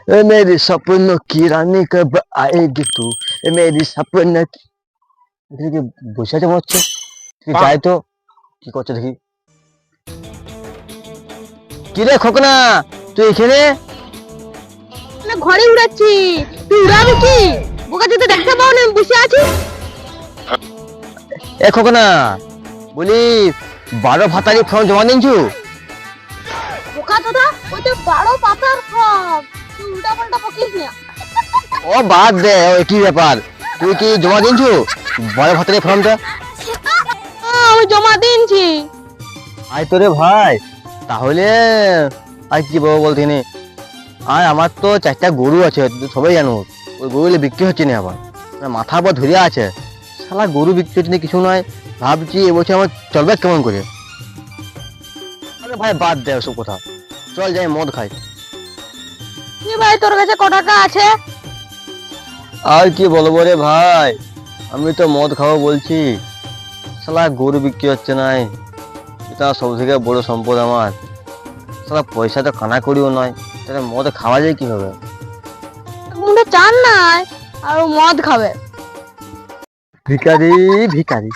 ए मेरी सपनों की रानी कब आएगी तू ए मेरी सपन की দেখি বসে আছে মনে হচ্ছে তুই যাই তো কি করছে দেখি কি রে খোকনা তুই এখানে না ঘরে উড়াচ্ছি তুই উড়াবি কি বোকা যদি দেখতে পাও না আমি বসে আছি এ খোকনা বলি 12 ভাতারি ফর্ম জমা দিনছু বোকা দাদা ওটা 12 পাতার ফর্ম তুই উল্টা পাল্টা বকিস না ও বাদ দে ওই কি ব্যাপার তুই কি জমা দিনছু 12 ভাতারি ফর্মটা আমি জমা দিনছি আয় তো রে ভাই তাহলে আর কি বলবো বলতে নে আর আমার তো 4টা গরু আছে সবাই জানো ওই গরুগুলো বিক্রি হচ্ছে না আবার মাথা পর ধরে আছে শালা গরু বিক্রি হচ্ছে না কিছু নয় ভাবছি এবছর আমার চলবে কেমন করে আরে ভাই বাদ দে ওসব কথা চল যাই মদ খাই কি ভাই তোর কাছে ক টাকা আছে আর কি বলবো রে ভাই আমি তো মদ খাবো বলছি শালা গরু বিক্রি হচ্ছে না এটা সব থেকে বড় সম্পদ আমার শালা পয়সা তো কানা করিও নয় তাহলে মদ খাওয়া যায় কিভাবে মুখে চান নাই আর ও মদ খাবে ভিখারি ভিখারি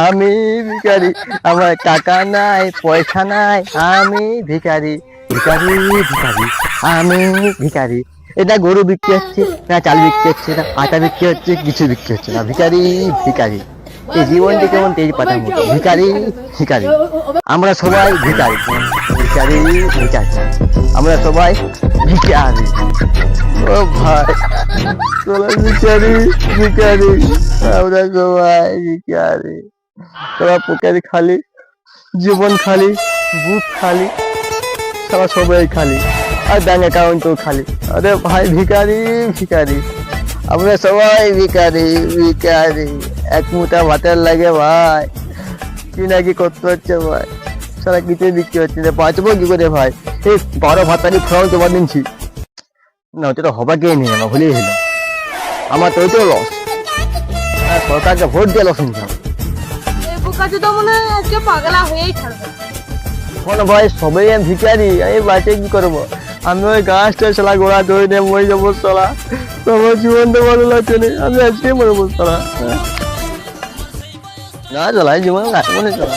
আমি ভিখারি আমার টাকা নাই পয়সা নাই আমি ভিখারি ভিখারি ভিখারি আমি ভিখারি এটা গরু বিক্রি হচ্ছে না চাল বিক্রি হচ্ছে না আটা বিক্রি হচ্ছে কিছু বিক্রি হচ্ছে না ভিখারি ভিখারি এই জীবনটি কেমন তেজ পাতার মতো ভিখারি ভিখারি আমরা সবাই ভিখারি ভিখারি ভিখারি আমরা সবাই ভিখারি ও ভাই তোরা ভিখারি ভিখারি আমরা সবাই ভিখারি তোরা পুকারি খালি জীবন খালি বুক খালি সারা সবাই খালি আর ব্যাংক অ্যাকাউন্টও খালি আরে ভাই ভিখারি ভিখারি আমরা সবাই ভিখারি ভিখারি এক মুঠা ভাতের লাগে ভাই কি না কি করতে হচ্ছে ভাই সারা কিছুই বিক্রি হচ্ছে না বাঁচবো কি করে ভাই এই 12 ভাতারি ফর্ম জমা দিচ্ছি না ওটা তো হবাকেই নেই আমার ভুলেই হলো আমার তো ওইটাও লস সরকারকে ভোট দিয়ে লস নিতে হবে এই বোকা তো মনে হয় আজকে পাগলা হয়েই থাকবে কোন ভাই সবাই আমি ভিখারি আমি বাঁচে কি করবো আমি ওই গাছটা শালা গোড়া ধরে নিয়ে মরে যাবো শালা তোমার জীবনটা ভালো লাগছে না আমি আজকে মরবো শালা না চালাই জীবন রাখবো না শালা